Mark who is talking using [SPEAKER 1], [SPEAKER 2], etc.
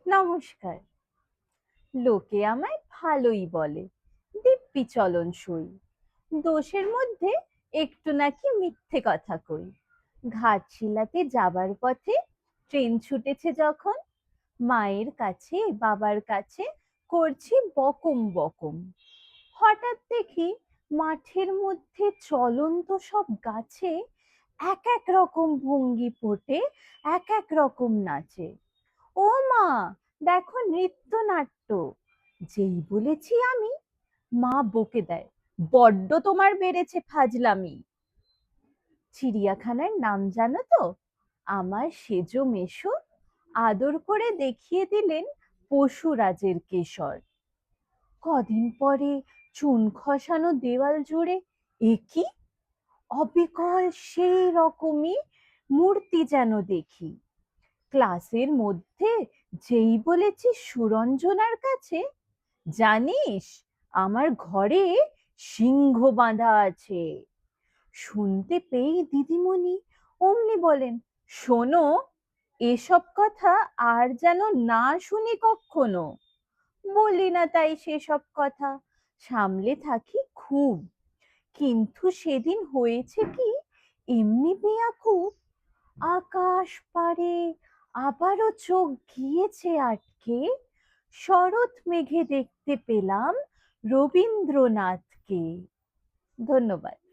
[SPEAKER 1] নমস্কার। লোকে আমায় ভালোই বলে, দিব্যি চলনসই। দোষের মধ্যে একটু নাকি মিথ্যে কথা কই। ঘাটশিলাতে যাবার পথে ট্রেন ছুটেছে যখন, মায়ের কাছে বাবার কাছে করছি বকম বকম। হঠাৎ দেখি মাঠের মধ্যে চলন্ত সব গাছে এক এক রকম ভঙ্গি ফোটে, এক এক রকম নাচে। ও মা, দেখো নৃত্যনাট্য। যেই বলেছি আমি, মা বকে দেয়, বড্ড তোমার বেড়েছে ফাজলামি। চিড়িয়াখানার নাম জানো তো? আমার সেজো মেশো আদর করে দেখিয়ে দিলেন পশুরাজের কেশর। কদিন পরে চুন খসানো দেওয়াল জুড়ে এ কি অবিকল সেই রকমই মূর্তি যেন দেখি। ক্লাসের মধ্যে যেই বলেছি সুরঞ্জনার কাছে, জানিস আমার ঘরে সিংহ বাঁধা আছে। শুনতে পেয়ে দিদিমণি অমনি বলেন, শোনো, এসব কথা আর যেন না শুনি কখনো। বলি না তাই সেসব কথা, সামলে থাকি খুব। কিন্তু সেদিন হয়েছে কি, এমনি বেয়াকুব, আকাশ পারে আবারও চোখ গিয়েছে আটকে, শরৎ মেঘে দেখতে পেলাম রবীন্দ্রনাথকে। ধন্যবাদ।